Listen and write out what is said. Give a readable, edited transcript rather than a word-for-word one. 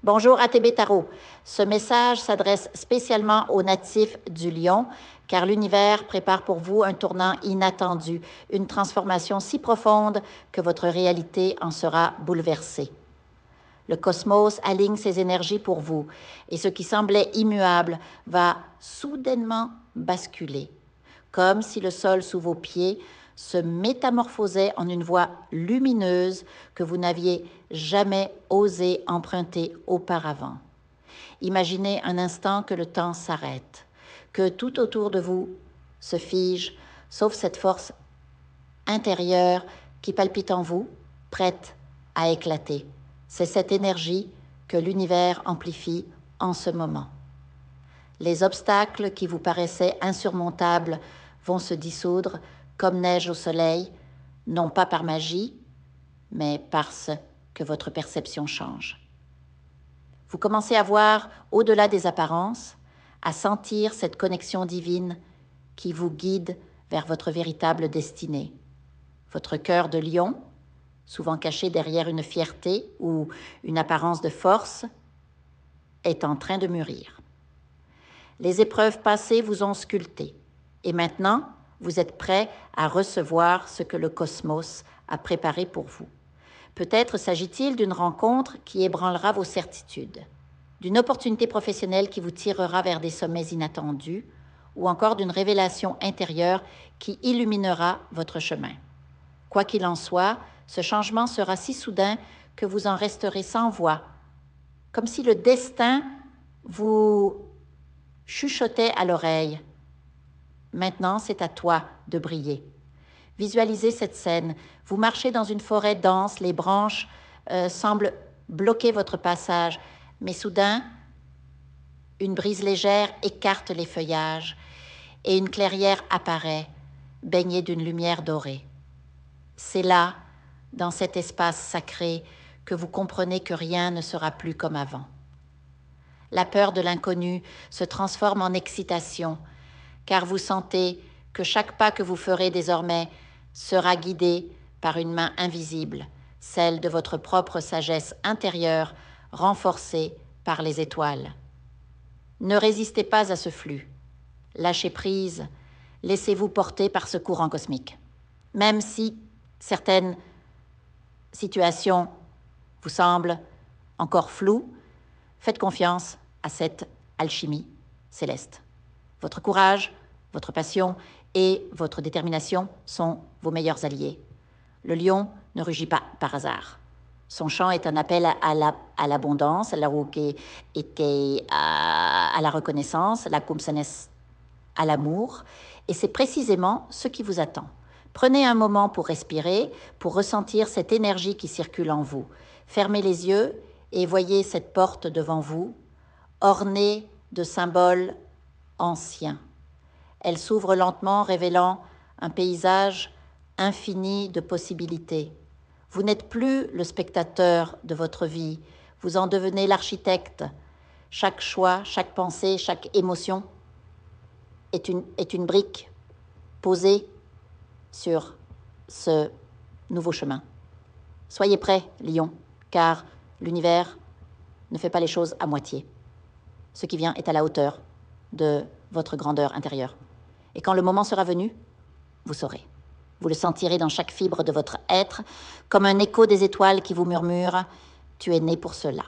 Bonjour ATB Tarot. Ce message s'adresse spécialement aux natifs du Lion, car l'univers prépare pour vous un tournant inattendu, une transformation si profonde que votre réalité en sera bouleversée. Le cosmos aligne ses énergies pour vous, et ce qui semblait immuable va soudainement basculer, comme si le sol sous vos pieds se métamorphosait en une voie lumineuse que vous n'aviez jamais osé emprunter auparavant. Imaginez un instant que le temps s'arrête, que tout autour de vous se fige, sauf cette force intérieure qui palpite en vous, prête à éclater. C'est cette énergie que l'univers amplifie en ce moment. Les obstacles qui vous paraissaient insurmontables vont se dissoudre comme neige au soleil, non pas par magie, mais parce que votre perception change. Vous commencez à voir au-delà des apparences, à sentir cette connexion divine qui vous guide vers votre véritable destinée. Votre cœur de lion, souvent caché derrière une fierté ou une apparence de force, est en train de mûrir. Les épreuves passées vous ont sculpté et maintenant, vous êtes prêt à recevoir ce que le cosmos a préparé pour vous. Peut-être s'agit-il d'une rencontre qui ébranlera vos certitudes, d'une opportunité professionnelle qui vous tirera vers des sommets inattendus ou encore d'une révélation intérieure qui illuminera votre chemin. Quoi qu'il en soit, ce changement sera si soudain que vous en resterez sans voix, comme si le destin vous chuchotait à l'oreille. Maintenant, c'est à toi de briller. Visualisez cette scène. Vous marchez dans une forêt dense, les branches semblent bloquer votre passage, mais soudain, une brise légère écarte les feuillages et une clairière apparaît, baignée d'une lumière dorée. C'est là, dans cet espace sacré, que vous comprenez que rien ne sera plus comme avant. La peur de l'inconnu se transforme en excitation, car vous sentez que chaque pas que vous ferez désormais sera guidé par une main invisible, celle de votre propre sagesse intérieure, renforcée par les étoiles. Ne résistez pas à ce flux. Lâchez prise, laissez-vous porter par ce courant cosmique. Même si certaines situations vous semblent encore floues, faites confiance à cette alchimie céleste. Votre courage, votre passion et votre détermination sont vos meilleurs alliés. Le lion ne rugit pas par hasard. Son chant est un appel à l'abondance, à la reconnaissance, la kumsanes, à l'amour, et c'est précisément ce qui vous attend. Prenez un moment pour respirer, pour ressentir cette énergie qui circule en vous. Fermez les yeux et voyez cette porte devant vous, ornée de symboles anciens. Elle s'ouvre lentement, révélant un paysage infini de possibilités. Vous n'êtes plus le spectateur de votre vie, vous en devenez l'architecte. Chaque choix, chaque pensée, chaque émotion est une brique posée sur ce nouveau chemin. Soyez prêts, lion, car l'univers ne fait pas les choses à moitié. Ce qui vient est à la hauteur de votre grandeur intérieure. Et quand le moment sera venu, vous saurez. Vous le sentirez dans chaque fibre de votre être, comme un écho des étoiles qui vous murmure « Tu es né pour cela ».